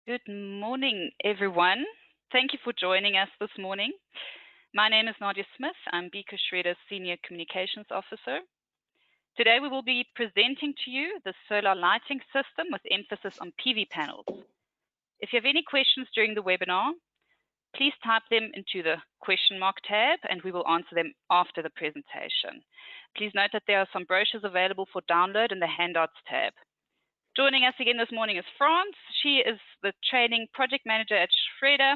Good morning, everyone. Thank you for joining us this morning. My name is Nadia Smith. I'm BEKA Schréder's Senior Communications Officer. Today we will be presenting to you the solar lighting system with emphasis on PV panels. If you have any questions during the webinar, please type them into the question mark tab and we will answer them after the presentation. Please note that there are some brochures available for download in the handouts tab. Joining us again this morning is France. She is the training project manager at Schréder,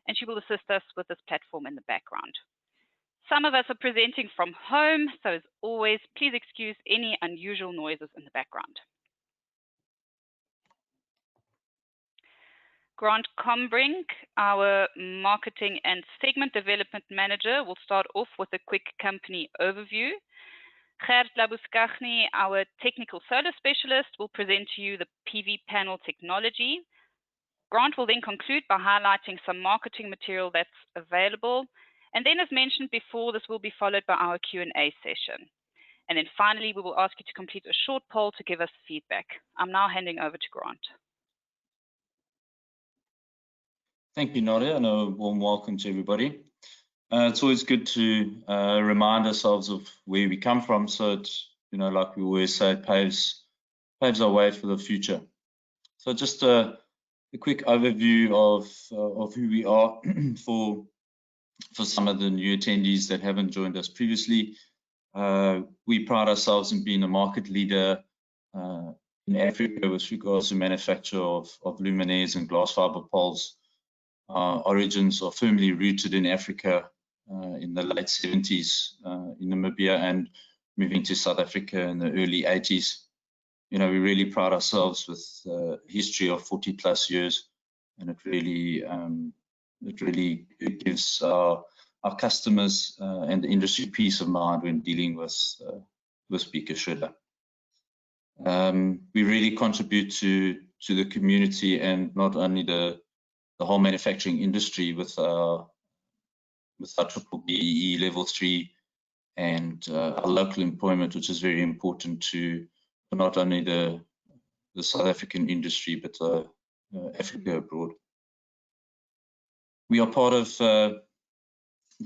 and she will assist us with this platform in the background. Some of us are presenting from home, so as always, please excuse any unusual noises in the background. Grant Combrink, our marketing and segment development manager, will start off with a quick company overview. Gert Labuskachny, our technical solar specialist, will present to you the PV panel technology. Grant will then conclude by highlighting some marketing material that's available. And then, as mentioned before, this will be followed by our Q&A session. And then finally, we will ask you to complete a short poll to give us feedback. I'm now handing over to Grant. Thank you, Nadia, and a warm welcome to everybody. It's always good to remind ourselves of where we come from, so it's, like we always say, it paves our way for the future. So just a quick overview of who we are for some of the new attendees that haven't joined us previously. We pride ourselves in being a market leader in Africa with regards to manufacture of luminaires and glass fiber poles. Our origins are firmly rooted in Africa in the late 70s in Namibia and moving to South Africa in the early 80s. We really pride ourselves with a history of 40+ years, and it really gives our customers and the industry peace of mind when dealing with BEKA Schréder. We really contribute to the community and not only the whole manufacturing industry with our triple BEE level 3 and our local employment, which is very important to not only the South African industry, but Africa abroad. We are part of the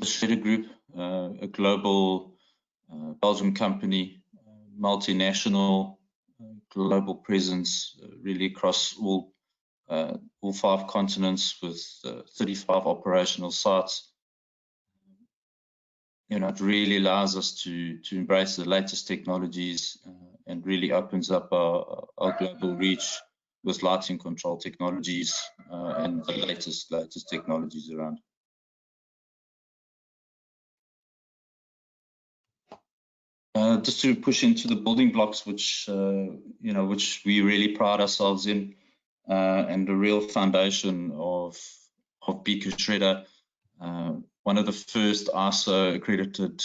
Schréder Group, a global Belgian company, multinational, global presence, really across all 5 continents with 35 operational sites. It really allows us to embrace the latest technologies and really opens up our global reach with lighting control technologies and the latest technologies around. Just to push into the building blocks, which we really pride ourselves in, and the real foundation of BEKA Schréder. One of the first ISO accredited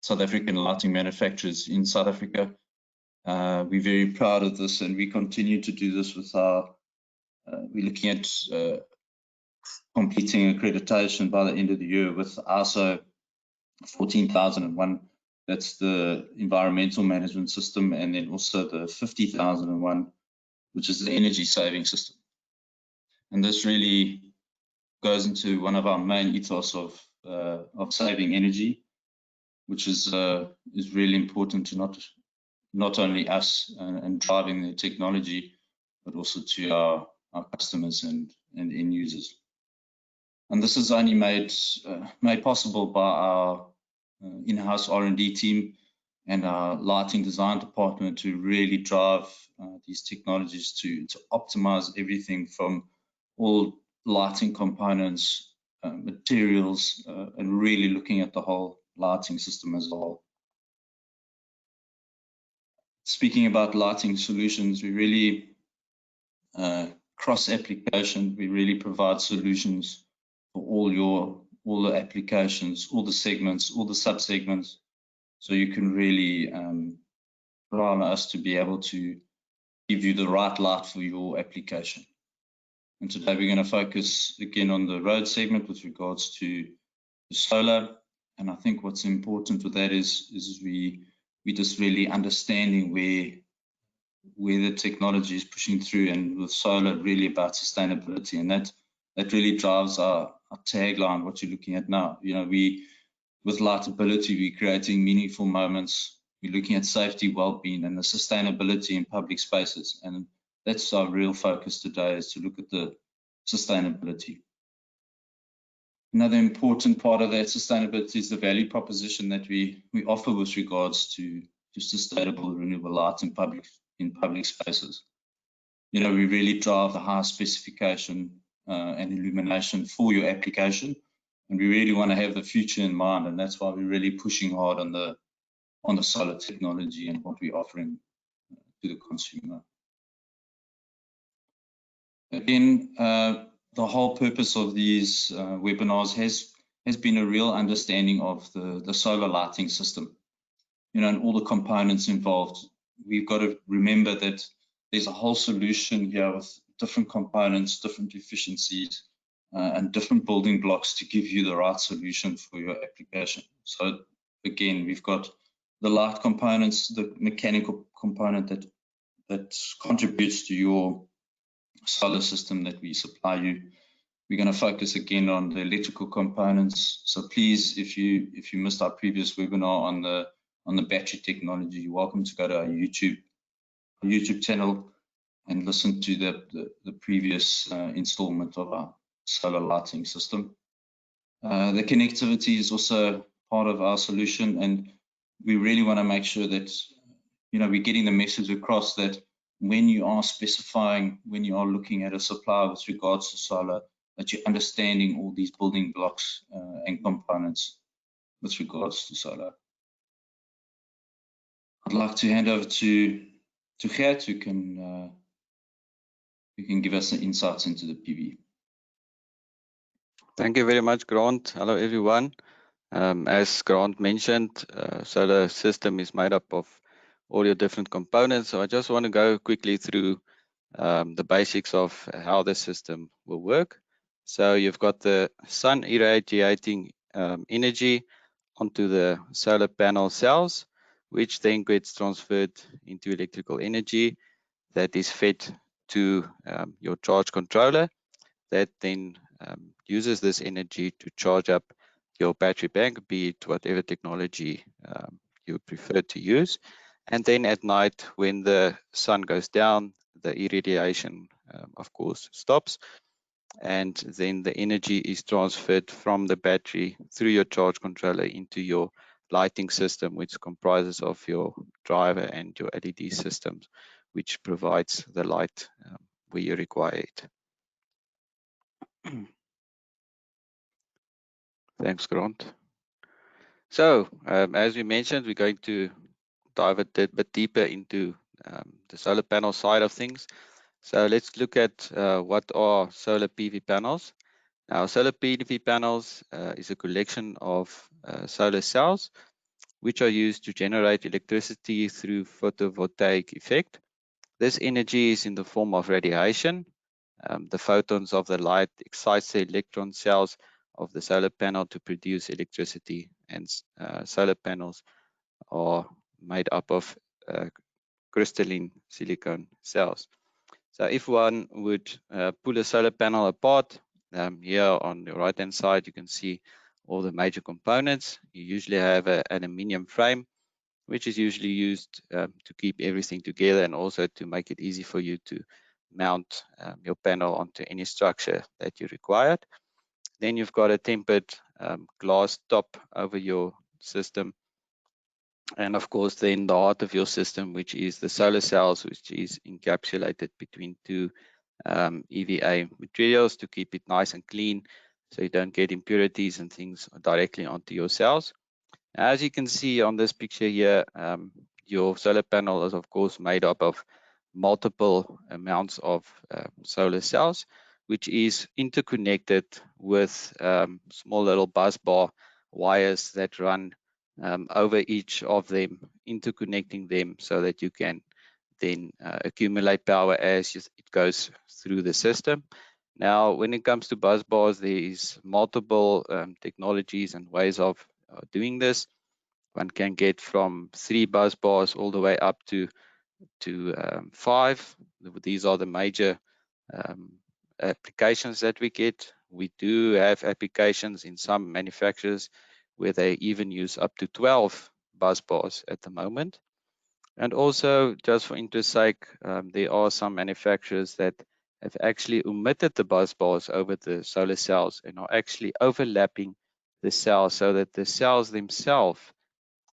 South African lighting manufacturers in South Africa. We're very proud of this, and we continue to do this with we're looking at completing accreditation by the end of the year with ISO 14001. That's the environmental management system, and then also the 50001, which is the energy saving system. And this really goes into one of our main ethos of saving energy, which is really important to not only us and driving the technology, but also to our customers and end users. And this is only made possible by our in-house R&D team and our lighting design department to really drive these technologies to optimize everything from all lighting components, materials, and really looking at the whole lighting system as a whole. Speaking about lighting solutions, we really cross-application. We really provide solutions for all the applications, all the segments, all the sub-segments. So you can really rely on us to be able to give you the right light for your application. And today we're going to focus again on the road segment with regards to solar. And I think what's important with that is we just really understanding where the technology is pushing through, and with solar really about sustainability, and that really drives our tagline, what you're looking at now. You know, with Lightability, we're creating meaningful moments. We're looking at safety, well-being, and the sustainability in public spaces, and that's our real focus today, is to look at the sustainability. Another important part of that sustainability is the value proposition that we offer with regards to sustainable renewable light in public spaces. You know, we really drive the high specification and illumination for your application, and we really want to have the future in mind, and that's why we're really pushing hard on the solar technology and what we're offering to the consumer. Again, the whole purpose of these webinars has been a real understanding of the solar lighting system, you know, and all the components involved. We've got to remember that there's a whole solution here with different components, different efficiencies, and different building blocks to give you the right solution for your application. So again, we've got the light components, the mechanical component that contributes to your solar system that we supply you. We're going to focus again on the electrical components. So please, if you missed our previous webinar on the battery technology, you're welcome to go to our YouTube channel and listen to the previous installment of our solar lighting system. The connectivity is also part of our solution, and we really want to make sure that, you know, we're getting the message across that when you are specifying, when you are looking at a supplier with regards to solar, that you're understanding all these building blocks and components with regards to solar. I'd like to hand over to Gert, who can give us some insights into the PV. Thank you very much, Grant. Hello, everyone. As Grant mentioned, solar system is made up of all your different components. So I just want to go quickly through the basics of how the system will work. So you've got the sun irradiating energy onto the solar panel cells, which then gets transferred into electrical energy that is fed to your charge controller, that then uses this energy to charge up your battery bank, be it whatever technology you prefer to use. And then at night, when the sun goes down, the irradiation, of course, stops. And then the energy is transferred from the battery through your charge controller into your lighting system, which comprises of your driver and your LED systems, which provides the light where you require it. Thanks, Grant. So, as we mentioned, we're going to dive a bit deeper into the solar panel side of things. So let's look at what are solar PV panels. Now, solar PV panels is a collection of solar cells, which are used to generate electricity through photovoltaic effect. This energy is in the form of radiation. The photons of the light excites the electron cells of the solar panel to produce electricity, and solar panels are made up of crystalline silicon cells. So if one would pull a solar panel apart, here on the right hand side you can see all the major components. You usually have an aluminium frame, which is usually used to keep everything together and also to make it easy for you to mount your panel onto any structure that you required. Then you've got a tempered glass top over your system, and of course then the heart of your system, which is the solar cells, which is encapsulated between two EVA materials to keep it nice and clean, so you don't get impurities and things directly onto your cells. As you can see on this picture here, your solar panel is of course made up of multiple amounts of solar cells, which is interconnected with small little bus bar wires that run over each of them, interconnecting them so that you can then accumulate power as it goes through the system. Now, when it comes to bus bars, there is multiple technologies and ways of doing this. One can get from 3 bus bars all the way up to to 5. These are the major applications that we get. We do have applications in some manufacturers where they even use up to 12 bus bars at the moment. And also, just for interest sake, there are some manufacturers that have actually omitted the bus bars over the solar cells and are actually overlapping the cells so that the cells themselves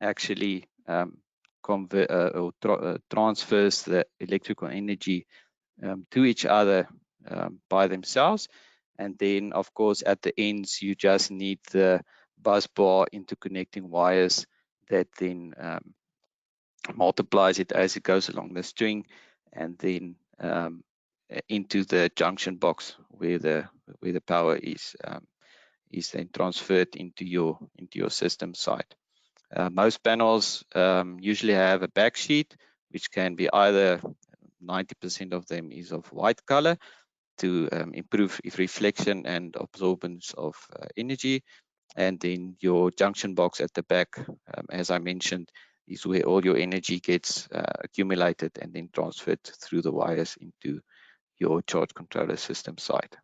actually transfers the electrical energy to each other by themselves. And then, of course, at the ends, you just need the bus bar interconnecting wires that then multiplies it as it goes along the string, and then into the junction box where the power is then transferred into your system side. Most panels usually have a backsheet, which can be either 90% of them is of white color to improve reflection and absorbance of energy. And then your junction box at the back, as I mentioned, is where all your energy gets accumulated and then transferred through the wires into your charge controller system side.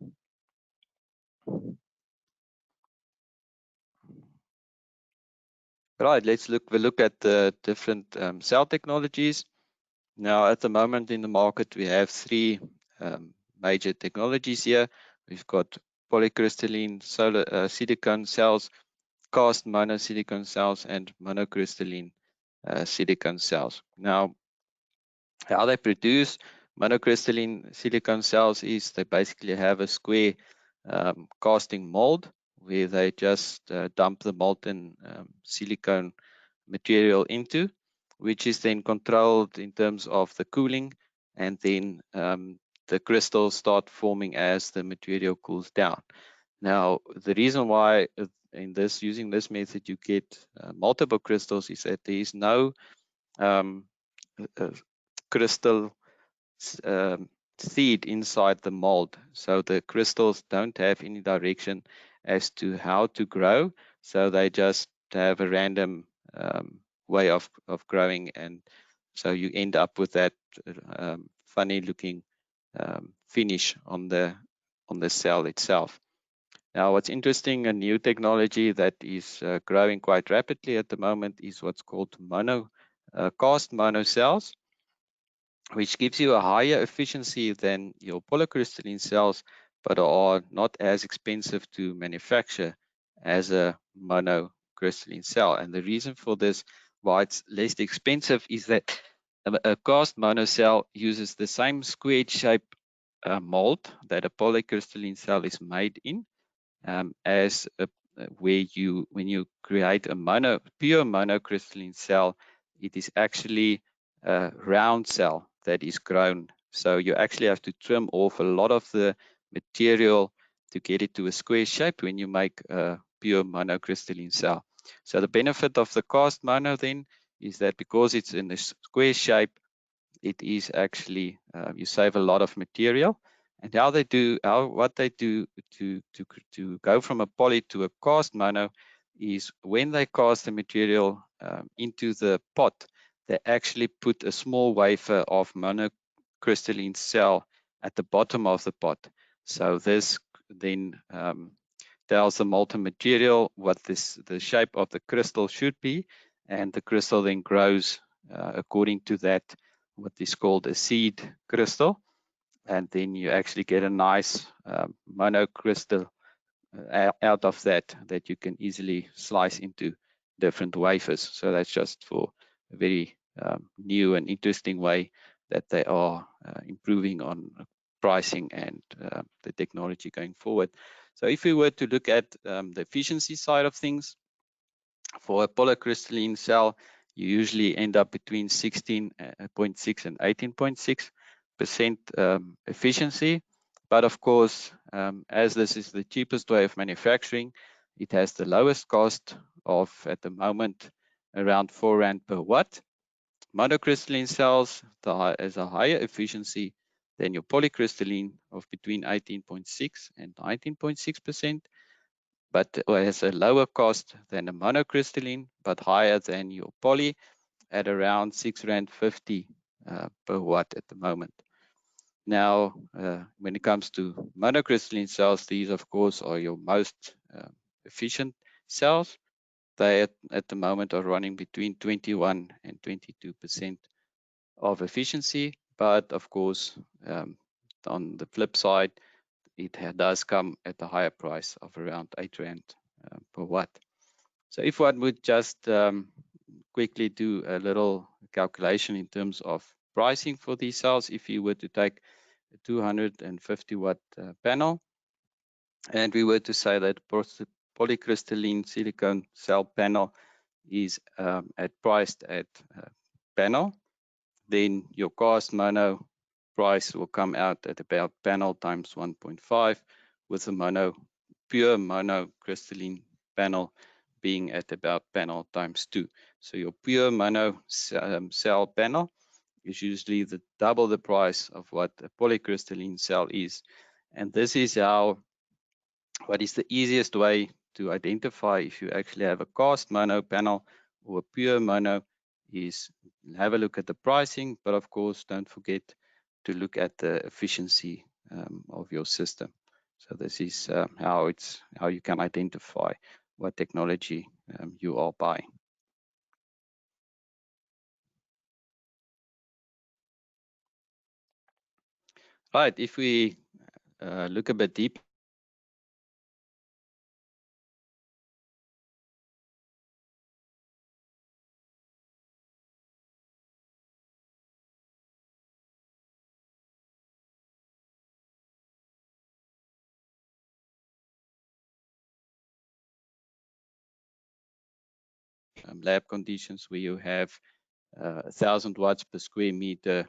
Right, we'll look at the different cell technologies. Now, at the moment in the market, we have 3 major technologies here. We've got polycrystalline solar silicon cells, cast monosilicon cells, and monocrystalline silicon cells. Now, how they produce monocrystalline silicon cells is they basically have a square casting mold where they just dump the molten silicone material into, which is then controlled in terms of the cooling, and then the crystals start forming as the material cools down. Now, the reason why using this method you get multiple crystals is that there is no crystal seed inside the mold. So the crystals don't have any direction as to how to grow. So they just have a random way of growing. And so you end up with that funny looking finish on the cell itself. Now, what's interesting, a new technology that is growing quite rapidly at the moment is what's called cast mono cells, which gives you a higher efficiency than your polycrystalline cells, but are not as expensive to manufacture as a monocrystalline cell. And the reason for this, why it's less expensive, is that a cast mono cell uses the same squared shape mold that a polycrystalline cell is made in, as when you create a pure monocrystalline cell, it is actually a round cell that is grown. So you actually have to trim off a lot of the material to get it to a square shape when you make a pure monocrystalline cell. So the benefit of the cast mono then is that because it's in a square shape, it is actually you save a lot of material. And what they do to go from a poly to a cast mono is when they cast the material into the pot, they actually put a small wafer of monocrystalline cell at the bottom of the pot. So this then tells the molten material what the shape of the crystal should be, and the crystal then grows according to that, what is called a seed crystal. And then you actually get a nice monocrystal out of that you can easily slice into different wafers. So that's just for a very new and interesting way that they are improving on pricing and the technology going forward. So if we were to look at the efficiency side of things, for a polycrystalline cell, you usually end up between 16.6 and 18.6% efficiency. But of course, as this is the cheapest way of manufacturing, it has the lowest cost of, at the moment, around 4 Rand per watt. Monocrystalline cells has a higher efficiency than your polycrystalline of between 18.6 and 19.6%. But has a lower cost than a monocrystalline, but higher than your poly at around 6.50 Rand per watt at the moment. Now, when it comes to monocrystalline cells, these of course are your most efficient cells. They at the moment are running between 21 and 22% of efficiency, but of course, on the flip side, it does come at a higher price of around 8 Rand per watt. So if one would just quickly do a little calculation in terms of pricing for these cells, if you were to take a 250 watt panel, and we were to say that polycrystalline silicon cell panel is priced at panel, then your cost mono price will come out at about panel times 1.5, with a pure monocrystalline panel being at about panel times 2. So your pure mono cell panel is usually double the price of what a polycrystalline cell is. And this is what is the easiest way to identify if you actually have a cast mono panel or a pure mono is have a look at the pricing, but of course don't forget to look at the efficiency of your system. So this is how you can identify what technology you are buying. Right, if we look a bit deeper lab conditions where you have 1,000 watts per square meter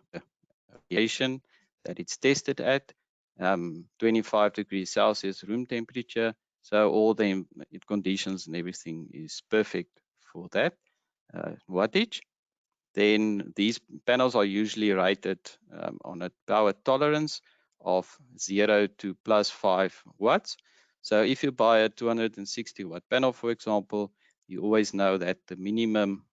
radiation that it's tested at, 25 degrees Celsius room temperature. So all the conditions and everything is perfect for that wattage. Then these panels are usually rated on a power tolerance of 0 to +5 watts. So if you buy a 260 watt panel, for example, you always know that the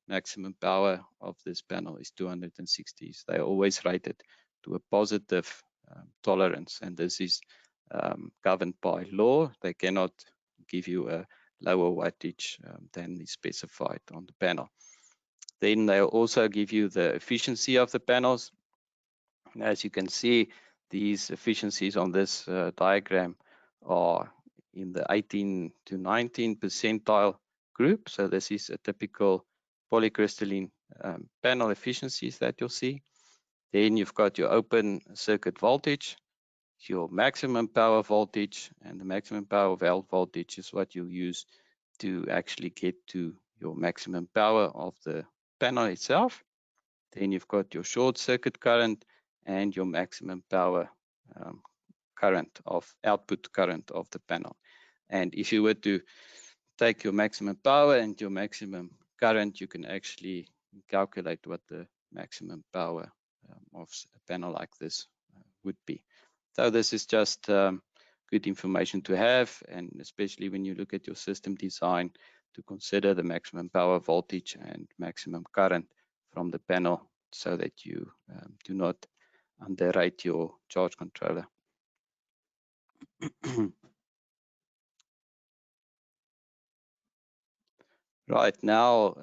maximum power of this panel is 260. So they're always rated to a positive tolerance, and this is governed by law. They cannot give you a lower wattage than is specified on the panel. Then they'll also give you the efficiency of the panels. As you can see, these efficiencies on this diagram are in the 18 to 19 percentile group. So this is a typical polycrystalline panel efficiencies that you'll see. Then you've got your open circuit voltage, your maximum power voltage, and the maximum power voltage is what you'll use to actually get to your maximum power of the panel itself. Then you've got your short circuit current and your maximum power current of output current of the panel. And if you were to take your maximum power and your maximum current, you can actually calculate what the maximum power of a panel like this would be. So this is just good information to have, and especially when you look at your system design, to consider the maximum power voltage and maximum current from the panel so that you do not underrate your charge controller. Right, now,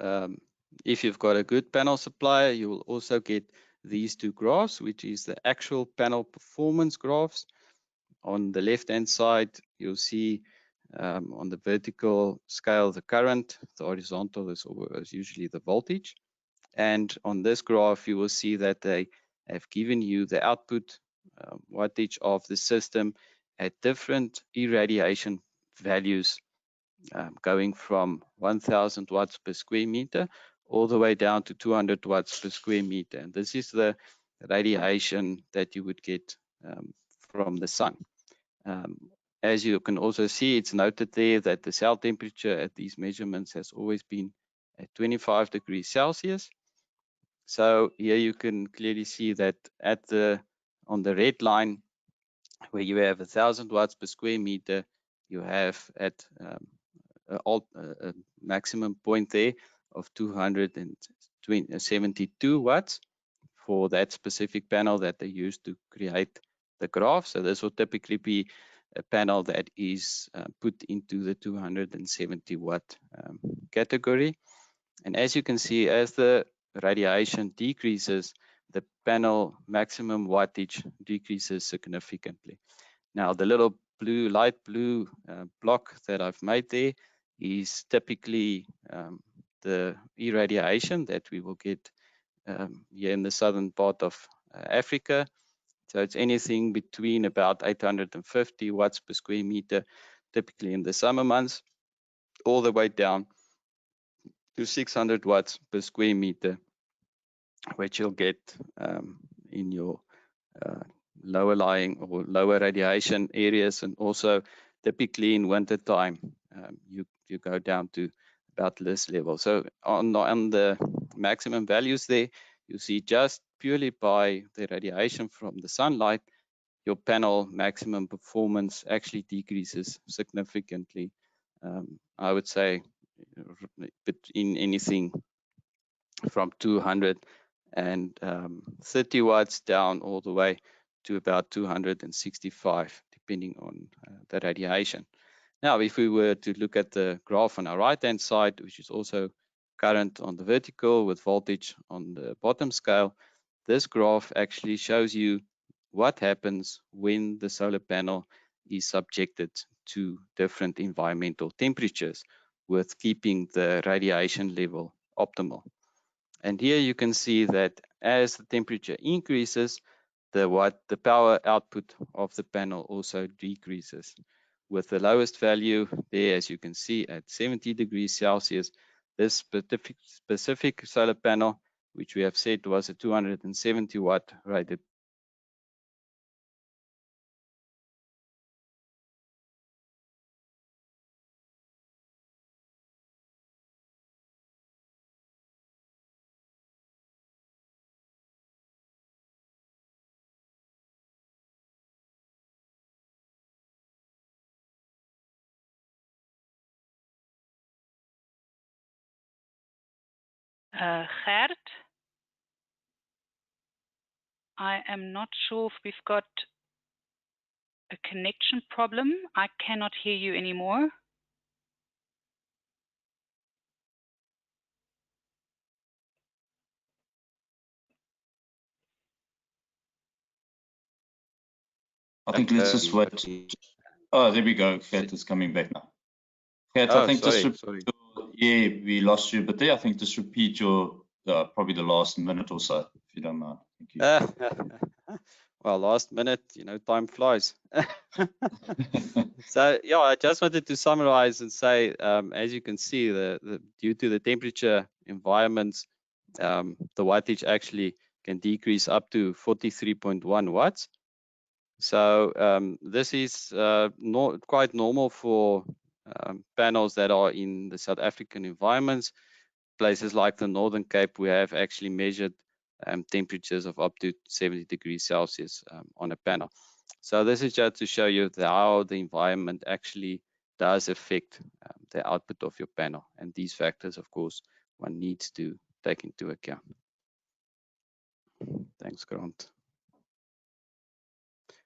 if you've got a good panel supplier, you will also get these two graphs, which is the actual panel performance graphs. On the left-hand side, you'll see on the vertical scale the current, the horizontal is usually the voltage. And on this graph, you will see that they have given you the output wattage of the system at different irradiation values, going from 1,000 watts per square meter all the way down to 200 watts per square meter. And this is the radiation that you would get from the sun. As you can also see, it's noted there that the cell temperature at these measurements has always been at 25 degrees Celsius. So here you can clearly see that on the red line, where you have 1,000 watts per square meter, you have at a maximum point there of 272 watts for that specific panel that they use to create the graph. So this will typically be a panel that is put into the 270 watt category. And as you can see, as the radiation decreases, the panel maximum wattage decreases significantly. Now, the little blue, light blue block that I've made there is typically the irradiation that we will get here in the southern part of Africa. So it's anything between about 850 watts per square meter, typically in the summer months, all the way down to 600 watts per square meter, which you'll get in your lower lying or lower radiation areas, and also typically in winter time you go down to about this level. So on the maximum values there, you see just purely by the radiation from the sunlight, your panel maximum performance actually decreases significantly. I would say in anything from 230 watts down all the way to about 265, depending on the radiation. Now, if we were to look at the graph on our right-hand side, which is also current on the vertical with voltage on the bottom scale, this graph actually shows you what happens when the solar panel is subjected to different environmental temperatures with keeping the radiation level optimal. And here you can see that as the temperature increases, the power output of the panel also decreases. With the lowest value there, as you can see, at 70 degrees Celsius, this specific solar panel, which we have said was a 270 watt rated Gert, I am not sure if we've got a connection problem. I cannot hear you anymore. I think let's just wait. Oh, there we go. Gert is coming back now. Gert, I think sorry. Yeah, we lost you, but there, I think just repeat your probably the last minute or so, if you don't mind. Thank you. Well, last minute, time flies. So yeah, I just wanted to summarize and say, as you can see, due to the temperature environments, the wattage actually can decrease up to 43.1 watts. So this is quite normal for panels that are in the South African environments. Places like the Northern Cape, we have actually measured temperatures of up to 70 degrees Celsius on a panel. So this is just to show you how the environment actually does affect the output of your panel. And these factors, of course, one needs to take into account. Thanks, Grant.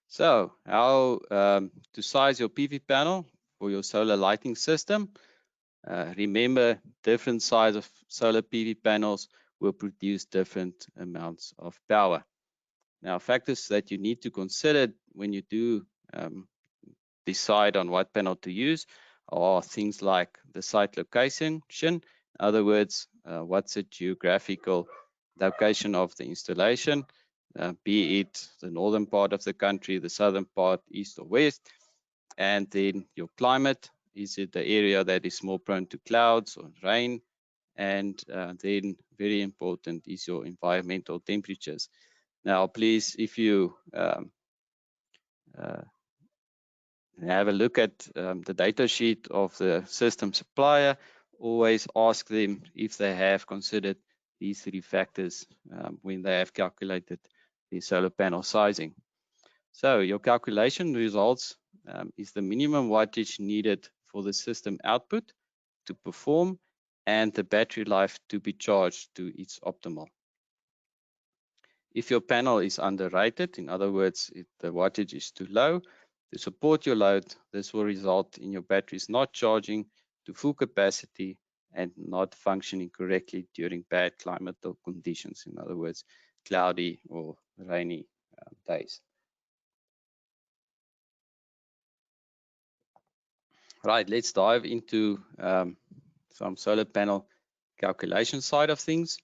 So how to size your PV panel for your solar lighting system. Remember, different size of solar PV panels will produce different amounts of power. Now, factors that you need to consider when you do decide on what panel to use are things like the site location. In other words, what's the geographical location of the installation, be it the northern part of the country, the southern part, east or west, and then your climate. Is it the area that is more prone to clouds or rain? And then very important is your environmental temperatures. Now, please, if you have a look at the data sheet of the system supplier, always ask them if they have considered these three factors when they have calculated the solar panel sizing. So your calculation results is the minimum wattage needed for the system output to perform and the battery life to be charged to its optimal. If your panel is underrated, in other words, if the wattage is too low to support your load, this will result in your batteries not charging to full capacity and not functioning correctly during bad climatic conditions, in other words, cloudy or rainy days. Right, let's dive into some solar panel calculation side of things.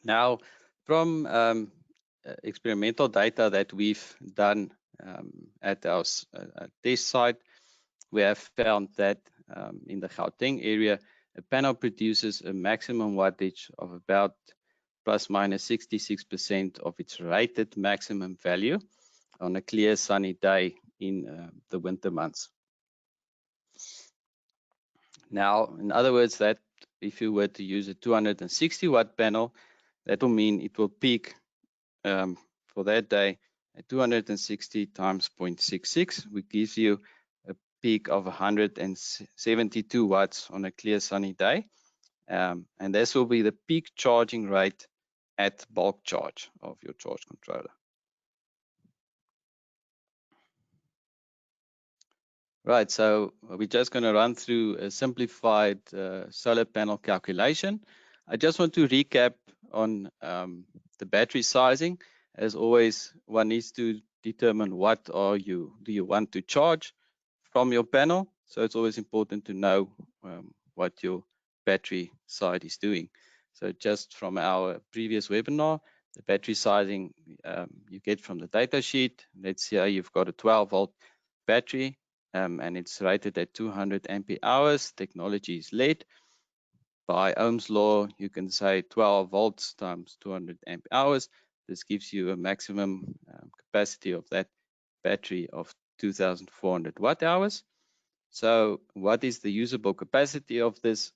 Now, from experimental data that we've done at our test site, we have found that in the Gauteng area, a panel produces a maximum wattage of about plus minus 66% of its rated maximum value on a clear sunny day in the winter months. Now, in other words, that if you were to use a 260 watt panel, that will mean it will peak for that day at 260 times 0.66, which gives you a peak of 172 watts on a clear sunny day. And this will be the peak charging rate at bulk charge of your charge controller. Right, so we're just going to run through a simplified solar panel calculation. I just want to recap on the battery sizing. As always, one needs to determine what do you want to charge from your panel. So it's always important to know what your battery side is doing. So just from our previous webinar, the battery sizing you get from the data sheet. Let's say you've got a 12 volt battery. And it's rated at 200 ampere hours. Technology is LED. By Ohm's law, you can say 12 volts times 200 ampere hours. This gives you a maximum capacity of that battery of 2,400 watt hours. So what is the usable capacity of this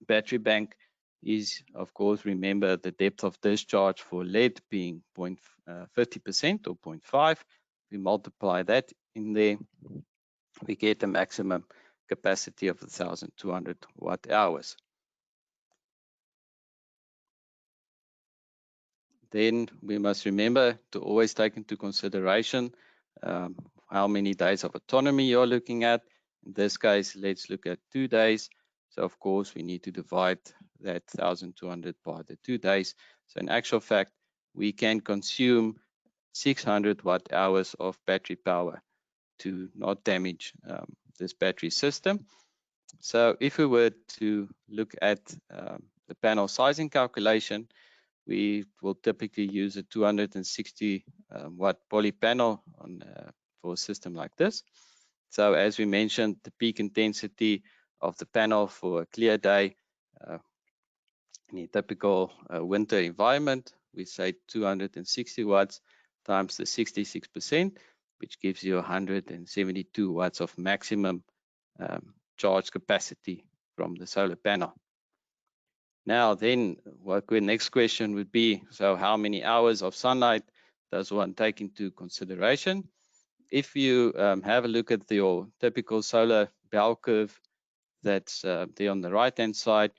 battery bank is, of course, remember the depth of discharge for LED being 50% or 0.5. We multiply that in there, we get a maximum capacity of 1,200 watt hours. Then we must remember to always take into consideration how many days of autonomy you're looking at. In this case, let's look at 2 days. So of course, we need to divide that 1,200 by the 2 days. So in actual fact, we can consume 600 watt hours of battery power to not damage this battery system. So if we were to look at the panel sizing calculation, we will typically use a 260 watt poly panel for a system like this. So as we mentioned, the peak intensity of the panel for a clear day in a typical winter environment, we say 260 watts times the 66%, which gives you 172 watts of maximum charge capacity from the solar panel. Now then, what the next question would be, so how many hours of sunlight does one take into consideration? If you have a look at your typical solar bell curve that's there on the right hand side,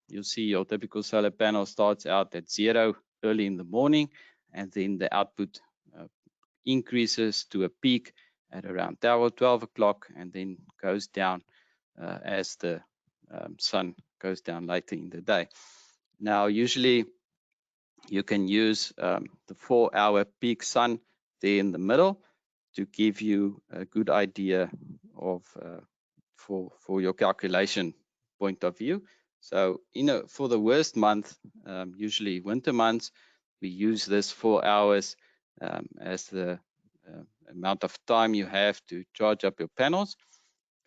you'll see your typical solar panel starts out at 0 early in the morning, and then the output increases to a peak at around 12 o'clock, and then goes down as the sun goes down later in the day. Now, usually you can use the 4-hour peak sun there in the middle to give you a good idea of for your calculation point of view. So, for the worst month, usually winter months, we use this 4 hours as the amount of time you have to charge up your panels.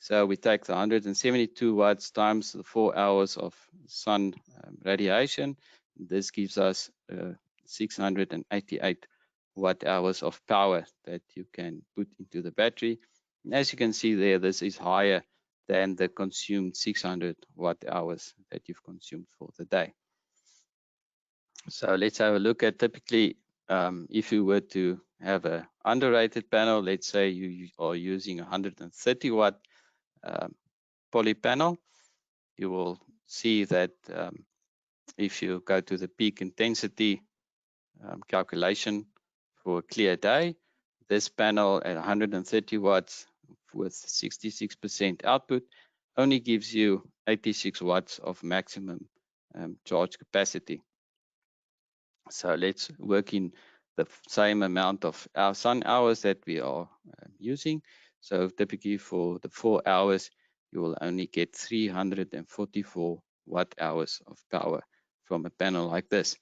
So we take the 172 watts times the 4 hours of sun radiation. This gives us 688 watt hours of power that you can put into the battery. And as you can see there, this is higher than the consumed 600 watt hours that you've consumed for the day. So let's have a look at typically if you were to have an underrated panel, let's say you are using 130 watt poly panel, you will see that if you go to the peak intensity calculation for a clear day. This panel at 130 watts with 66% output only gives you 86 watts of maximum charge capacity. So let's work in the same amount of our sun hours that we are using. So typically for the 4 hours, you will only get 344 watt hours of power from a panel like this.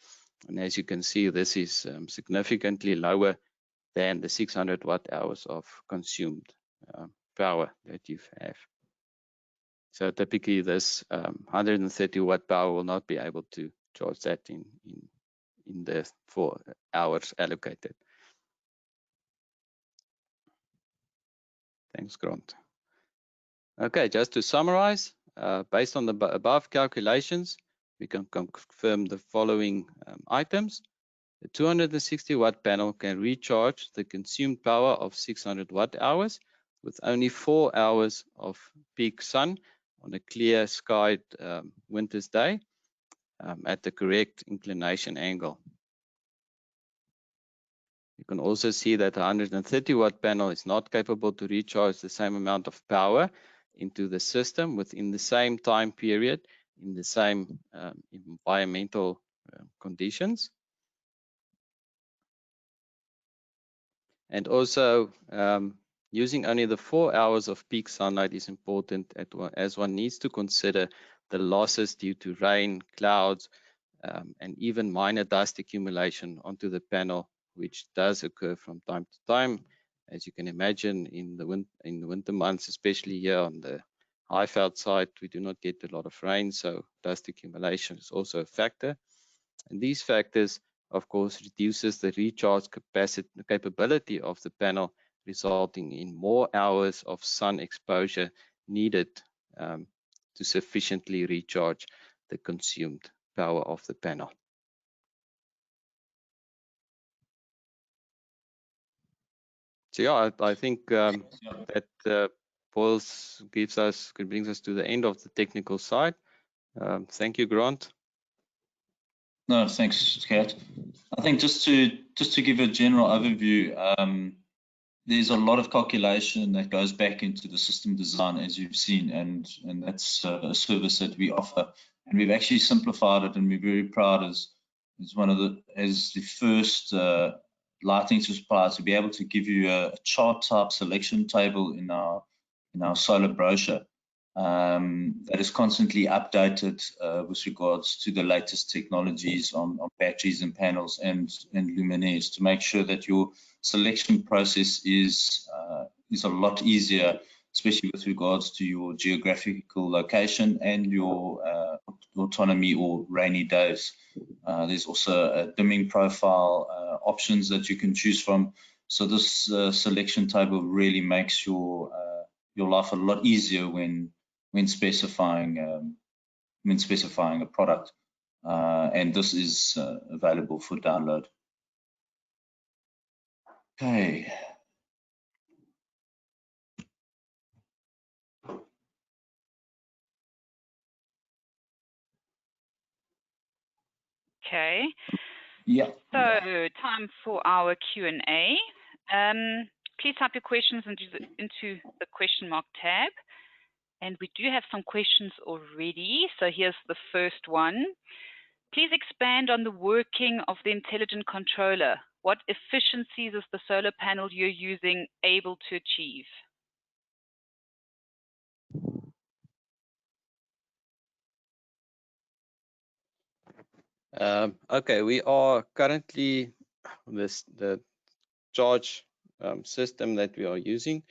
And as you can see, this is significantly lower than the 600 watt hours of consumed power that you have. So typically this 130 watt power will not be able to charge that in the 4 hours allocated. Thanks, Grant. Okay, just to summarize, based on the above calculations, we can confirm the following items. The 260 watt panel can recharge the consumed power of 600 watt hours with only 4 hours of peak sun on a clear skied winter's day at the correct inclination angle. You can also see that the 130 watt panel is not capable to recharge the same amount of power into the system within the same time period in the same environmental conditions. And also using only the 4 hours of peak sunlight is important as one needs to consider the losses due to rain, clouds, and even minor dust accumulation onto the panel, which does occur from time to time. As you can imagine, in the winter months, especially here on the Highveld side, we do not get a lot of rain, so dust accumulation is also a factor. And these factors, of course, reduces the recharge capability of the panel, resulting in more hours of sun exposure needed to sufficiently recharge the consumed power of the panel. So yeah, I think that brings us to the end of the technical side. Thank you, Grant. No, thanks, Kat. I think just to give a general overview, there's a lot of calculation that goes back into the system design, as you've seen, and that's a service that we offer. And we've actually simplified it, and we're very proud as the first lighting supplier to be able to give you a chart type selection table in our solar brochure that is constantly updated with regards to the latest technologies on batteries and panels and luminaires, to make sure that your selection process is a lot easier, especially with regards to your geographical location and your autonomy or rainy days. There's also a dimming profile options that you can choose from. So this selection table really makes your life a lot easier when specifying a product, and this is available for download. Okay. Okay. Yeah. So time for our Q&A. Please type your questions into the question mark tab. And we do have some questions already. So here's the first one. Please expand on the working of the intelligent controller. What efficiencies is the solar panel you're using able to achieve? Okay, we are currently the charge system that we are using.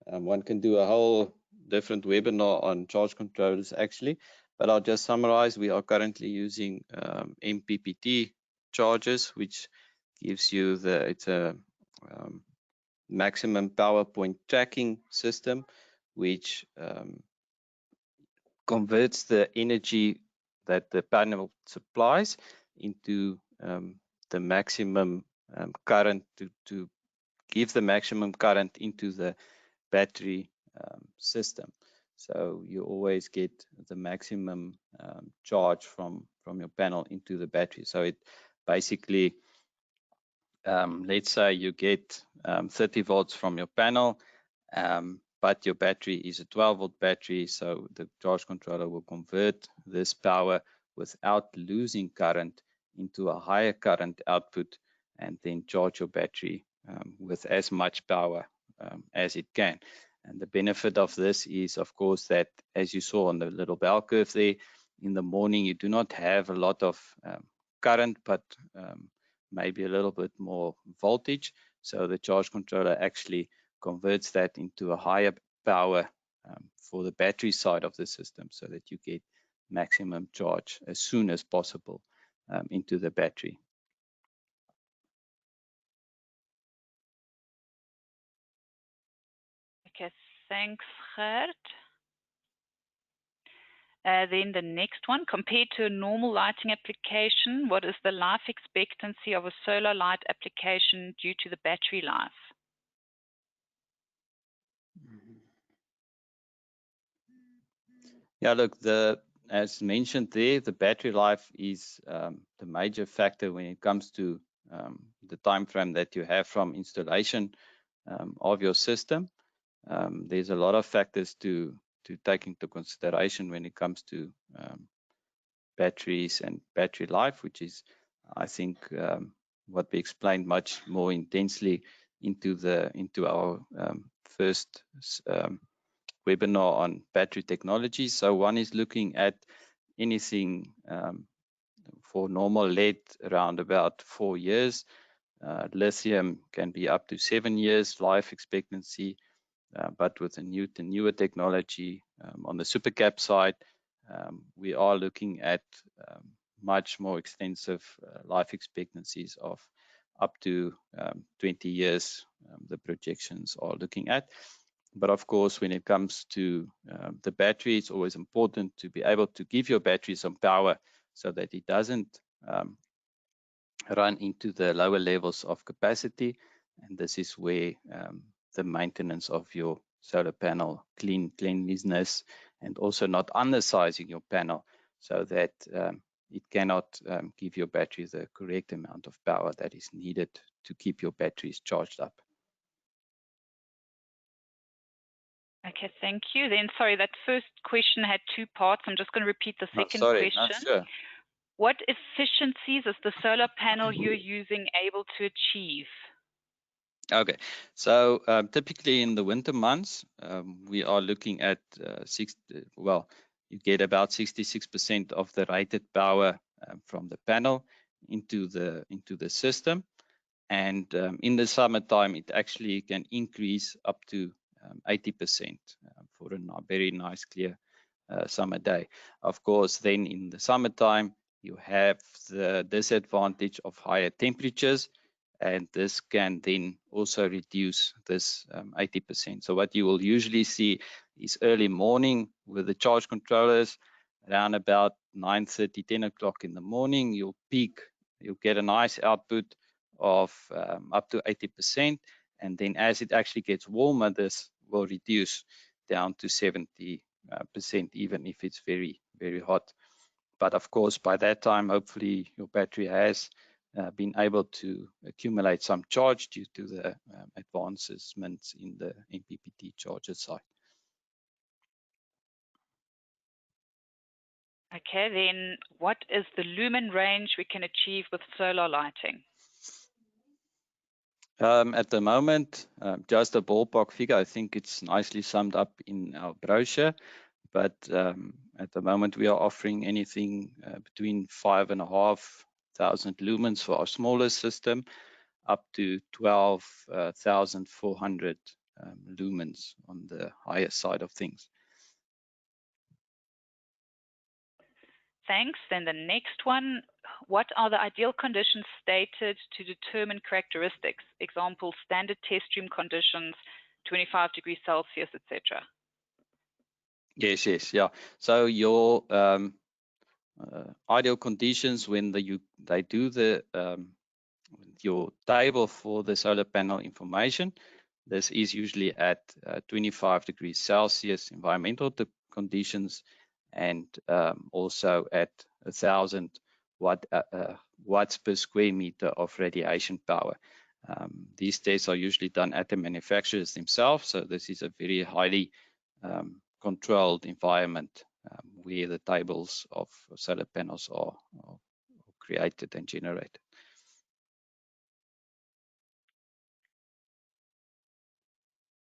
One can do a whole different webinar on charge controllers actually, but I'll just summarize. We are currently using MPPT chargers, which gives you it's a maximum power point tracking system, which converts the energy that the panel supplies into the maximum current to give the maximum current into the battery system. So you always get the maximum charge from your panel into the battery. So it basically let's say you get 30 volts from your panel, but your battery is a 12-volt battery, so the charge controller will convert this power without losing current into a higher current output, and then charge your battery with as much power as it can. And the benefit of this is, of course, that as you saw on the little bell curve there, in the morning you do not have a lot of current, but maybe a little bit more voltage. So the charge controller actually converts that into a higher power for the battery side of the system, so that you get maximum charge as soon as possible into the battery. Okay, thanks, Gert. Then the next one, compared to a normal lighting application, what is the life expectancy of a solar light application due to the battery life? Yeah, look, as mentioned there, the battery life is the major factor when it comes to the time frame that you have from installation of your system. There's a lot of factors to take into consideration when it comes to batteries and battery life, which is, I think, what we explained much more intensely into our first webinar on battery technology. So one is looking at anything for normal LED around about 4 years. Lithium can be up to 7 years life expectancy, but with the newer technology on the supercap side, we are looking at much more extensive life expectancies of up to 20 years. The projections are looking at. But of course, when it comes to the battery, it's always important to be able to give your battery some power so that it doesn't run into the lower levels of capacity. And this is where the maintenance of your solar panel, cleanliness, and also not undersizing your panel so that it cannot give your battery the correct amount of power that is needed to keep your batteries charged up. Okay, thank you. Then, sorry, that first question had 2 parts. I'm just going to repeat the second question. No, sure. What efficiencies is the solar panel you're using able to achieve? Okay, so typically in the winter months, we are looking at you get about 66% of the rated power from the panel into the system, and in the summertime it actually can increase up to 80% for a very nice clear summer day. Of course, then in the summertime you have the disadvantage of higher temperatures, and this can then also reduce this 80%. So what you will usually see is early morning with the charge controllers, around about 9:30, 10 o'clock in the morning, you'll peak, you'll get a nice output of up to 80%. And then as it actually gets warmer, this will reduce down to 70%, even if it's very, very hot. But of course, by that time, hopefully your battery has been able to accumulate some charge due to the advancements in the MPPT charger side. Okay, then what is the lumen range we can achieve with solar lighting? At the moment, just a ballpark figure, I think it's nicely summed up in our brochure, but at the moment we are offering anything between 5,500 lumens for our smallest system, up to 12,400 lumens on the higher side of things. Thanks. Then the next one, what are the ideal conditions stated to determine characteristics? Example, standard test stream conditions, 25 degrees Celsius, etc. Yes, yeah. So your ideal conditions when they do the your table for the solar panel information, this is usually at 25 degrees Celsius environmental conditions, and also at 1,000 watt watts per square meter of radiation power. These tests are usually done at the manufacturers themselves, so this is a very highly controlled environment where the tables of solar panels are created and generated.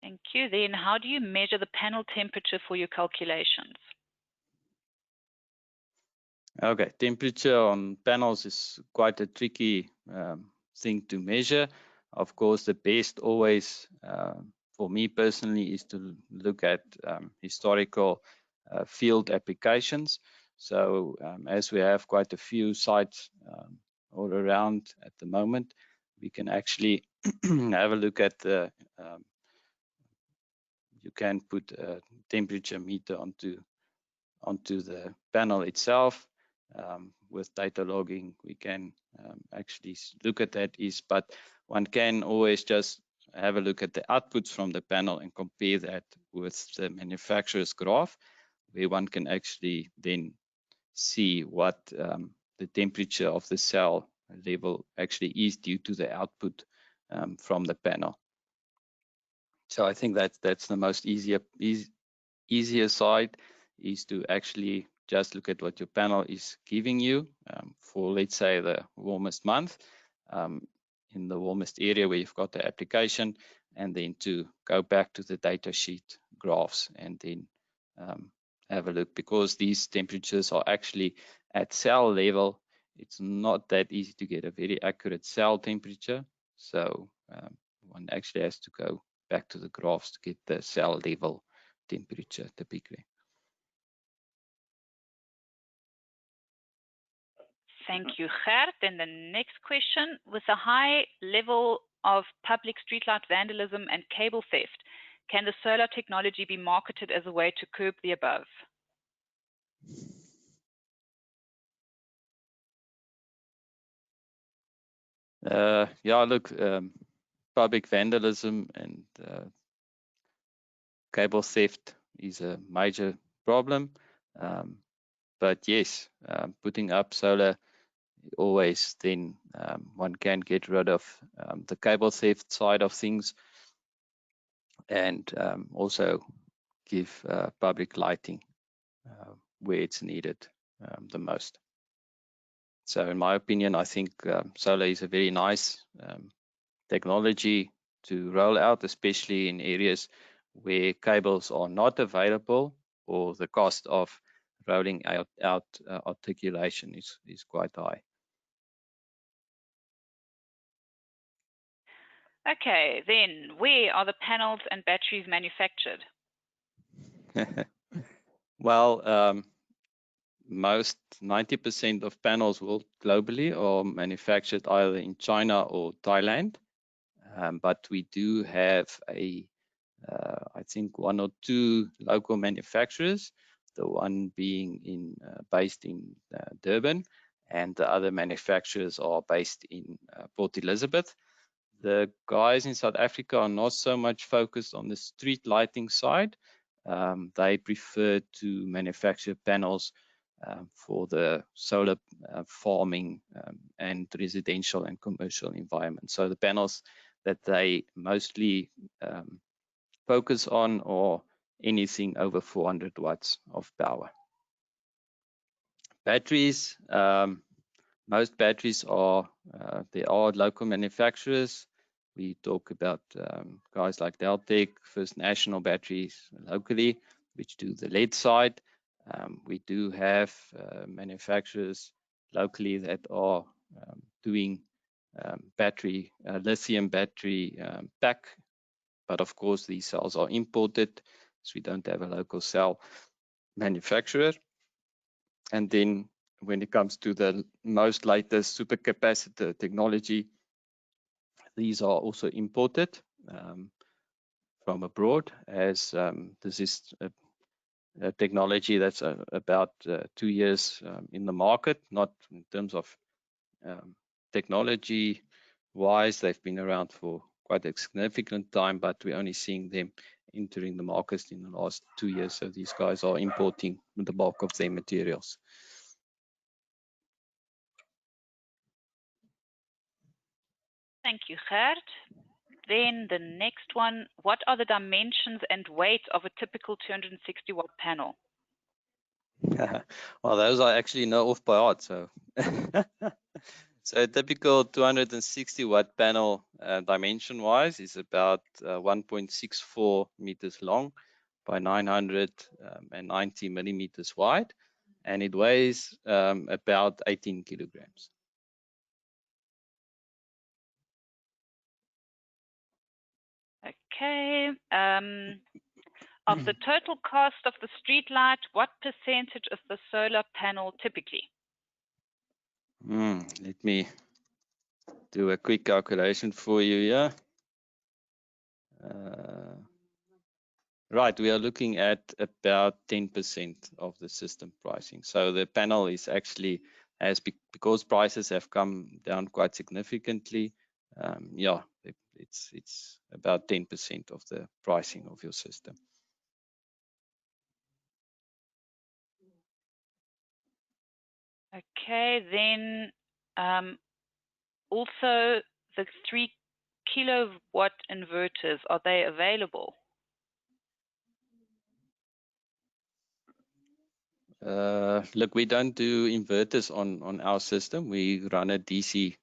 Thank you. Then how do you measure the panel temperature for your calculations? Okay, temperature on panels is quite a tricky thing to measure. Of course, the best always, for me personally, is to look at historical field applications. So as we have quite a few sites all around at the moment, we can actually have a look at the, you can put a temperature meter onto the panel itself. With data logging, we can actually look at that, but one can always just have a look at the outputs from the panel and compare that with the manufacturer's graph, where one can actually then see what the temperature of the cell level actually is due to the output from the panel. So I think that's the most easier side, is to actually just look at what your panel is giving you for, let's say, the warmest month in the warmest area where you've got the application, and then to go back to the data sheet graphs and then have a look, because these temperatures are actually at cell level. It's not that easy to get a very accurate cell temperature, so one actually has to go back to the graphs to get the cell level temperature typically. Thank you, Gert. And the next question: with a high level of public streetlight vandalism and cable theft, can the solar technology be marketed as a way to curb the above? Yeah, look, public vandalism and cable theft is a major problem. But yes, putting up solar, always then one can get rid of the cable theft side of things, and also give public lighting where it's needed the most. So in my opinion, I think solar is a very nice technology to roll out, especially in areas where cables are not available, or the cost of rolling out articulation is quite high. Okay, then where are the panels and batteries manufactured? Well, most 90% of panels globally are manufactured either in China or Thailand, but we do have I think 1 or 2 local manufacturers, the one being based in Durban, and the other manufacturers are based in Port Elizabeth. The guys in South Africa are not so much focused on the street lighting side. They prefer to manufacture panels for the solar farming and residential and commercial environments. So the panels that they mostly focus on are anything over 400 watts of power. Batteries, most batteries are, there are local manufacturers. We talk about guys like Deltec, First National Batteries locally, which do the lead side. We do have manufacturers locally that are doing battery, lithium battery pack, but of course these cells are imported, so we don't have a local cell manufacturer. And then when it comes to the most latest supercapacitor technology, these are also imported from abroad, as this is a technology that's about 2 years in the market, not in terms of technology wise. They've been around for quite a significant time, but we're only seeing them entering the markets in the last 2 years. So these guys are importing the bulk of their materials. Thank you, Gert. Then the next one, what are the dimensions and weight of a typical 260 watt panel? Well, those I actually know off by heart. So, so a typical 260 watt panel, dimension-wise, is about 1.64 meters long by 990 millimeters wide, and it weighs about 18 kilograms. Okay. Of the total cost of the streetlight, what percentage is the solar panel typically? Let me do a quick calculation for you here. Right, we are looking at about 10% of the system pricing. So the panel is actually, because prices have come down quite significantly, yeah, it's about 10% of the pricing of your system. Okay, then also the 3 kilowatt inverters, are they available? Look, we don't do inverters on our system. We run a DC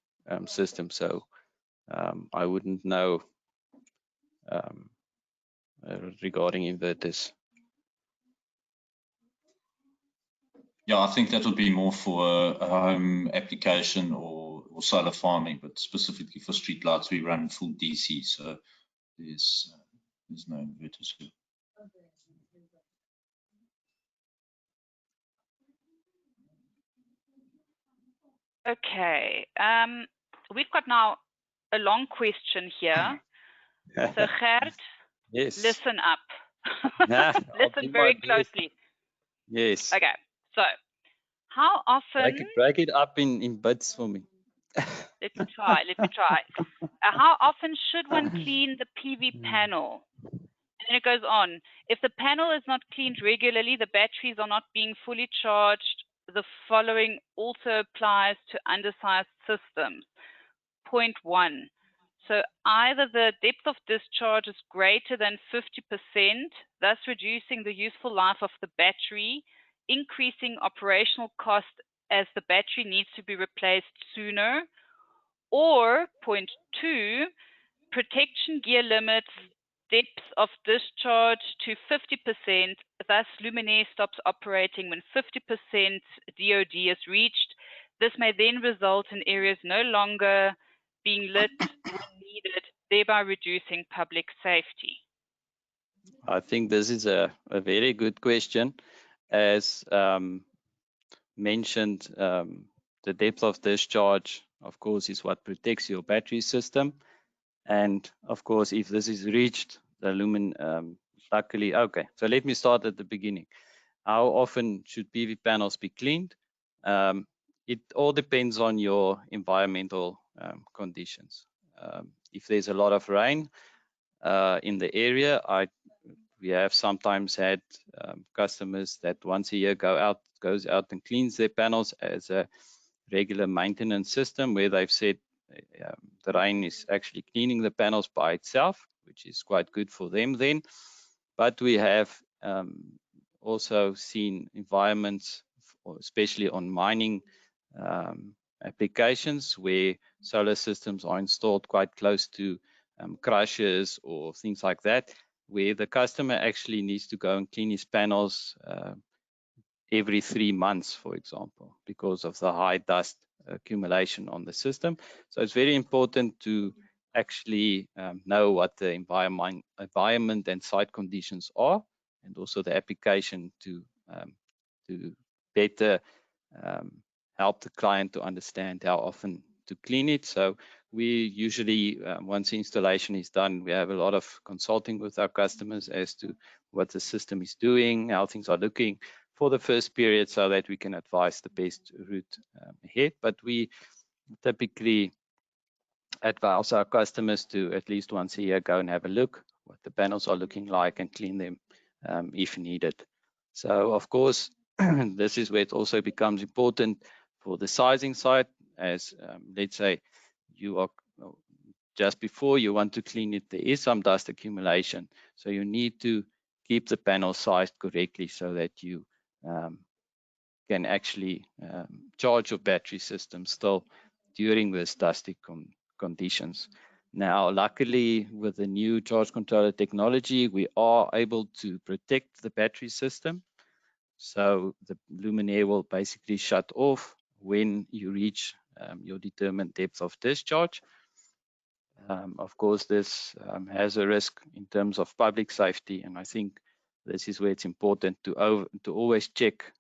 system, so I wouldn't know regarding inverters. Yeah, I think that would be more for a home application or solar farming, but specifically for streetlights, we run full DC, so there's no inverters here. Okay, we've got now a long question here. So Gert, Yes. listen up. Listen do very my best. closely. Yes. Okay, so how often? Break it up in bits for me. Let me try. How often should one clean the PV panel? And then it goes on. If the panel is not cleaned regularly, the batteries are not being fully charged. The following also applies to undersized systems. Point 1. So either the depth of discharge is greater than 50%, thus reducing the useful life of the battery, increasing operational cost as the battery needs to be replaced sooner, or point 2, protection gear limits depth of discharge to 50%, thus Luminaire stops operating when 50% DOD is reached. This may then result in areas no longer being lit when needed, thereby reducing public safety. I think this is a very good question. As mentioned, the depth of discharge, of course, is what protects your battery system. And of course, if this is reached, the lumen, luckily, okay. So let me start at the beginning. How often should PV panels be cleaned? It all depends on your environmental conditions. If there's a lot of rain in the area, we have sometimes had customers that once a year goes out and cleans their panels as a regular maintenance system, where they've said the rain is actually cleaning the panels by itself, which is quite good for them then. But we have also seen environments, especially on mining applications, where solar systems are installed quite close to crushers or things like that, where the customer actually needs to go and clean his panels every 3 months, for example, because of the high dust accumulation on the system. So it's very important to actually know what the environment and site conditions are, and also the application to better help the client to understand how often to clean it. So we usually, once the installation is done, we have a lot of consulting with our customers as to what the system is doing, how things are looking for the first period, so that we can advise the best route ahead. But we typically advise our customers to at least once a year go and have a look what the panels are looking like and clean them if needed. So of course, this is where it also becomes important for the sizing side, as let's say you are just before you want to clean it, there is some dust accumulation. So you need to keep the panel sized correctly so that you can actually charge your battery system still during this dusty conditions. Now, luckily, with the new charge controller technology, we are able to protect the battery system. So the luminaire will basically shut off when you reach your determined depth of discharge. Of course, this has a risk in terms of public safety, and I think this is where it's important to always check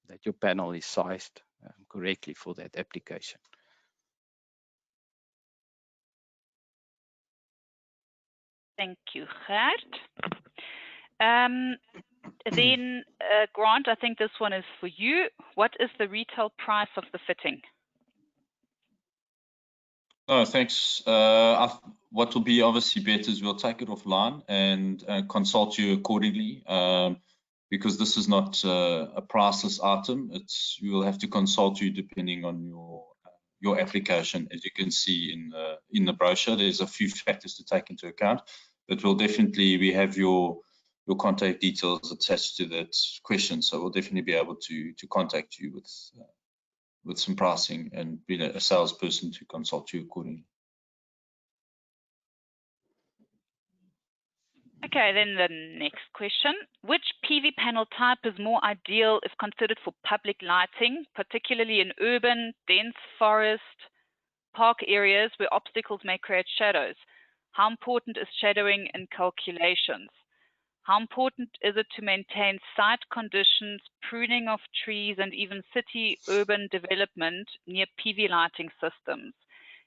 that your panel is sized correctly for that application. Thank you, Gert. Then, Grant, I think this one is for you. What is the retail price of the fitting? Oh, thanks. What will be obviously better is we'll take it offline and consult you accordingly, because this is not a priceless item. We will have to consult you depending on your application. As you can see in the brochure, there's a few factors to take into account, but we have your contact details attached to that question, so we'll definitely be able to contact you with some pricing and be a salesperson to consult you accordingly. Okay, then the next question. Which PV panel type is more ideal if considered for public lighting, particularly in urban, dense forest, park areas where obstacles may create shadows? How important is shadowing in calculations? How important is it to maintain site conditions, pruning of trees, and even city-urban development near PV lighting systems?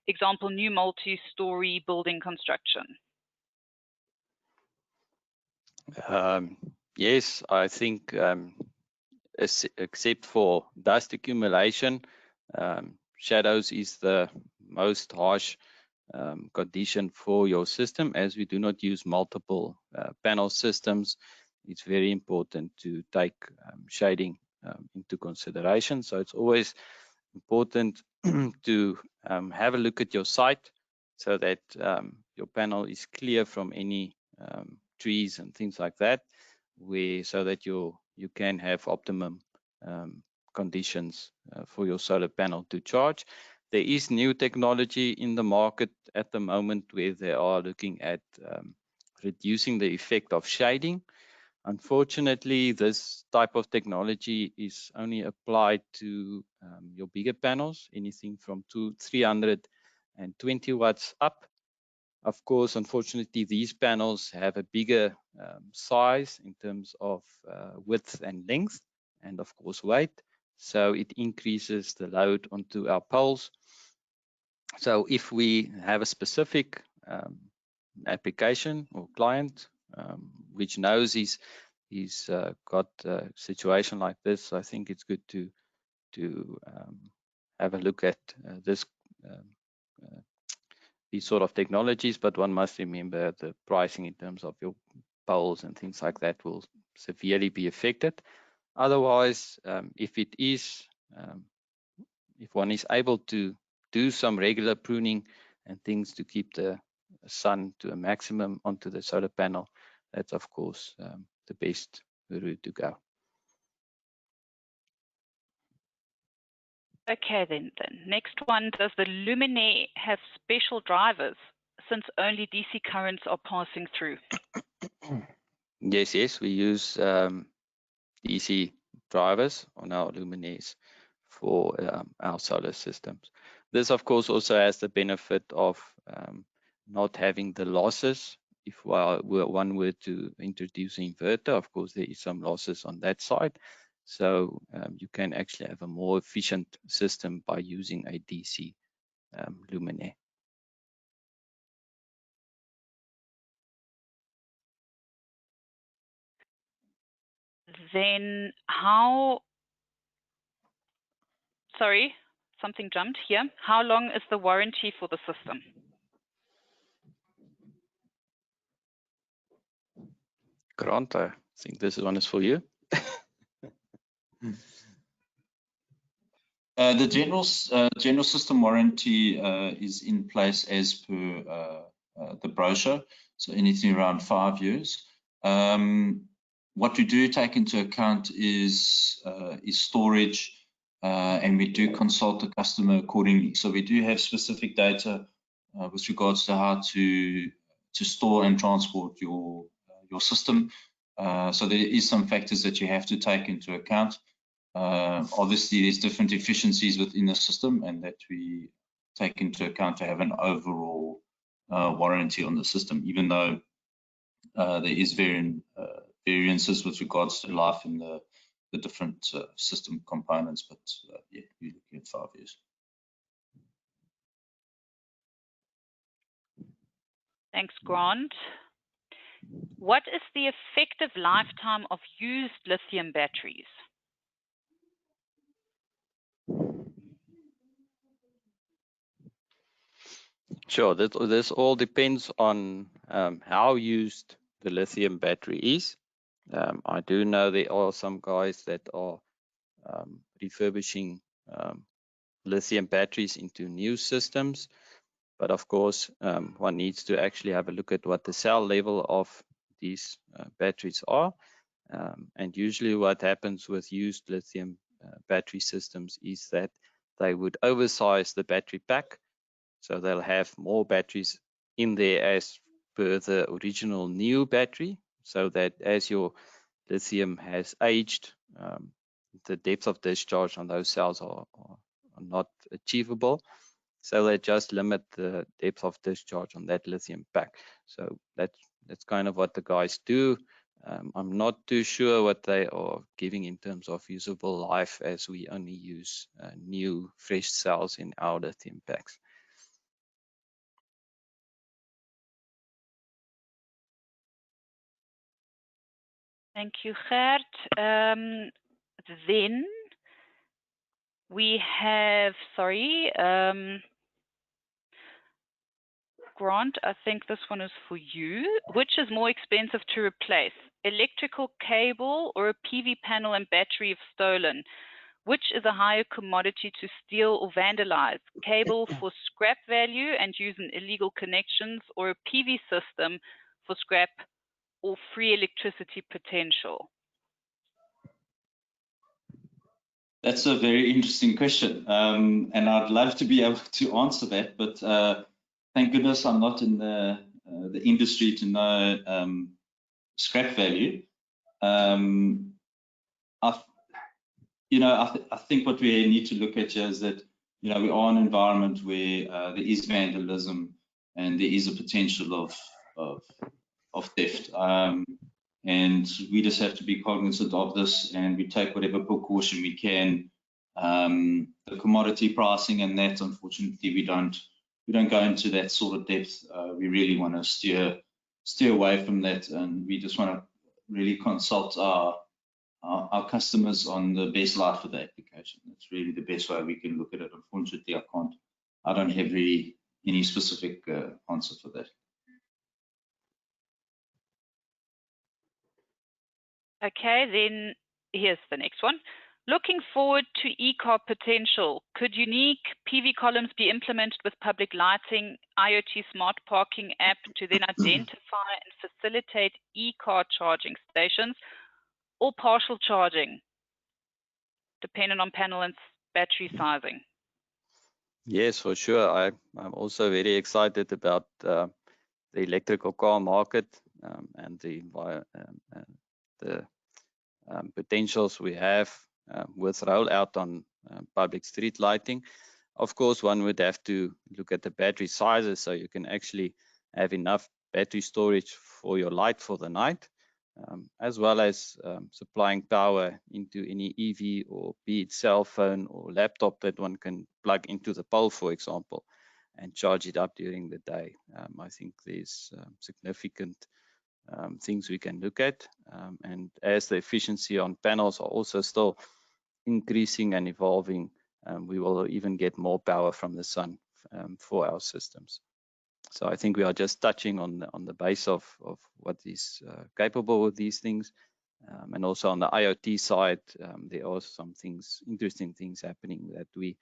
Example, new multi-story building construction. Yes, I think except for dust accumulation, shadows is the most harsh condition for your system. As we do not use multiple panel systems, it's very important to take shading into consideration. So it's always important to have a look at your site so that your panel is clear from any trees and things like that, so that you can have optimum conditions for your solar panel to charge. There is new technology in the market at the moment where they are looking at reducing the effect of shading. Unfortunately, this type of technology is only applied to your bigger panels, anything from 320 watts up. Of course, unfortunately, these panels have a bigger size in terms of width and length, and of course weight. So it increases the load onto our poles. So if we have a specific application or client which knows he's got a situation like this, I think it's good to have a look at these sort of technologies, but one must remember the pricing in terms of your poles and things like that will severely be affected. Otherwise, if one is able to do some regular pruning and things to keep the sun to a maximum onto the solar panel, that's of course the best route to go. Okay, then next one, does the luminaire have special drivers since only DC currents are passing through? Yes, we use DC drivers on our luminaires for our solar systems. This, of course, also has the benefit of not having the losses. If one were to introduce an inverter, of course, there is some losses on that side. So you can actually have a more efficient system by using a DC luminaire. Then sorry, something jumped here. How long is the warranty for the system? Grant, I think this one is for you. The general system warranty is in place as per the brochure, so anything around 5 years. What we do take into account is storage, and we do consult the customer accordingly. So we do have specific data with regards to how to store and transport your system. So there is some factors that you have to take into account. Obviously, there's different efficiencies within the system, and that we take into account to have an overall warranty on the system, even though there is variances with regards to life in the different system components. But yeah, we're looking at 5 years. Thanks, Grant. What is the effective lifetime of used lithium batteries? Sure, this all depends on how used the lithium battery is. I do know there are some guys that are refurbishing lithium batteries into new systems, but of course one needs to actually have a look at what the cell level of these batteries are. And usually what happens with used lithium battery systems is that they would oversize the battery pack. So they'll have more batteries in there as per the original new battery, so that as your lithium has aged, the depth of discharge on those cells are not achievable. So they just limit the depth of discharge on that lithium pack. So that's kind of what the guys do. I'm not too sure what they are giving in terms of usable life, as we only use new, fresh cells in our lithium packs. Thank you, Gert. Then we have, Grant, I think this one is for you. Which is more expensive to replace, electrical cable or a PV panel and battery if stolen? Which is a higher commodity to steal or vandalize, cable for scrap value and use in illegal connections, or a PV system for scrap or free electricity potential? That's a very interesting question, and I'd love to be able to answer that, but thank goodness I'm not in the industry to know scrap value. I think what we need to look at here is that we are in an environment where there is vandalism and there is a potential of theft, and we just have to be cognizant of this, and we take whatever precaution we can. The commodity pricing and that, unfortunately, we don't go into that sort of depth. We really want to steer away from that, and we just want to really consult our customers on the best life for the application. That's really the best way we can look at it. Unfortunately, I don't have really any specific answer for that. Okay, then here's the next one. Looking forward to e-car potential, could unique PV columns be implemented with public lighting, IoT smart parking app to then identify and facilitate e-car charging stations, or partial charging, depending on panel and battery sizing? Yes, for sure. I'm also very excited about the electrical car market and the potentials we have with rollout on public street lighting. Of course, one would have to look at the battery sizes, so you can actually have enough battery storage for your light for the night, as well as supplying power into any EV, or be it cell phone or laptop that one can plug into the pole, for example, and charge it up during the day. I think there's significant things we can look at, and as the efficiency on panels are also still increasing and evolving, we will even get more power from the sun for our systems. So I think we are just touching on the base of what is capable with these things, And also on the IoT side, there are some things, interesting things happening that we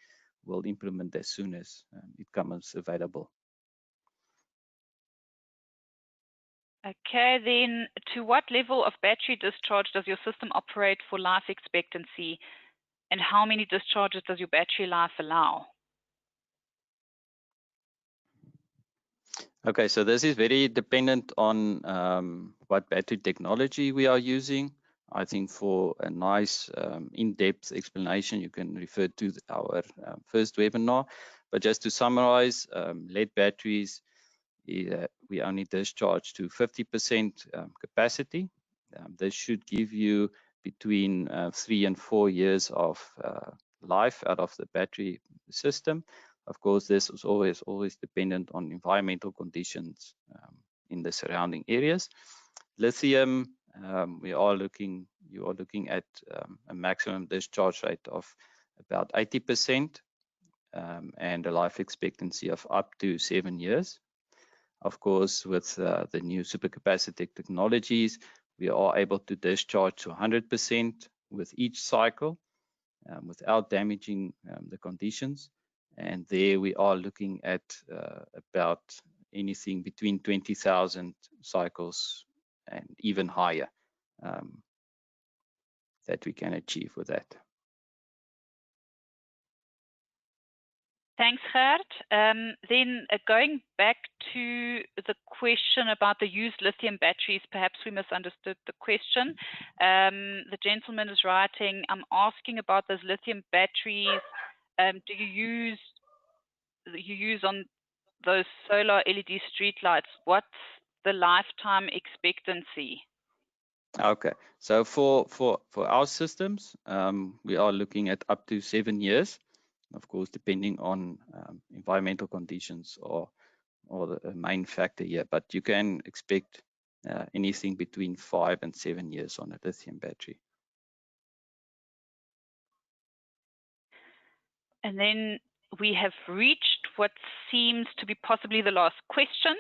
will implement as soon as it becomes available. Okay, then to what level of battery discharge does your system operate for life expectancy, and how many discharges does your battery life allow? Okay, so this is very dependent on what battery technology we are using. I think for a nice in-depth explanation, you can refer to our first webinar. But just to summarize, lead batteries, we only discharge to 50% capacity. This should give you between 3 and 4 years of life out of the battery system. Of course, this is always dependent on environmental conditions in the surrounding areas. Lithium, you are looking at a maximum discharge rate of about 80% and a life expectancy of up to 7 years. Of course, with the new supercapacitor technologies, we are able to discharge to 100% with each cycle without damaging the conditions. And there we are looking at about anything between 20,000 cycles and even higher that we can achieve with that. Thanks, Gert. Then going back to the question about the used lithium batteries, perhaps we misunderstood the question. The gentleman is writing, I'm asking about those lithium batteries. Do you use on those solar LED streetlights? What's the lifetime expectancy? Okay, so for our systems, we are looking at up to 7 years. Of course, depending on environmental conditions or the main factor here, but you can expect anything between 5 and 7 years on a lithium battery. And then we have reached what seems to be possibly the last question.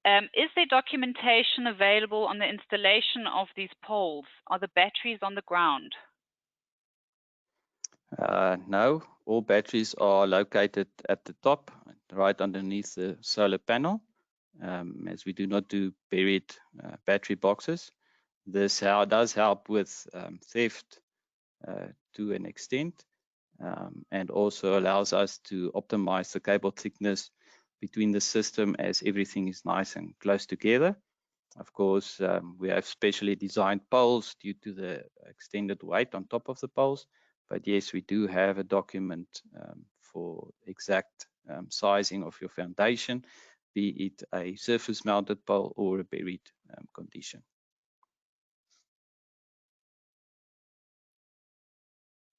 Is there documentation available on the installation of these poles? Are the batteries on the ground? No, all batteries are located at the top, right underneath the solar panel, as we do not do buried battery boxes. This does help with theft to an extent, and also allows us to optimize the cable thickness between the system as everything is nice and close together. Of course, we have specially designed poles due to the extended weight on top of the poles. But yes, we do have a document for exact sizing of your foundation, be it a surface mounted pole or a buried condition.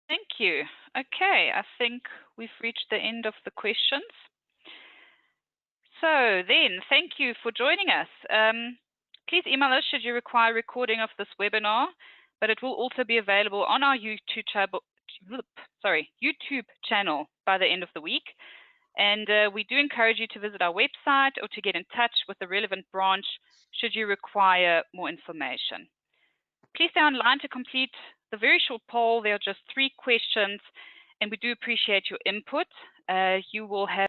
Thank you. Okay, I think we've reached the end of the questions. So then, thank you for joining us. Please email us should you require recording of this webinar, but it will also be available on our YouTube channel by the end of the week. And we do encourage you to visit our website or to get in touch with the relevant branch should you require more information. Please stay online to complete the very short poll. There are just 3 questions, and we do appreciate your input. You will have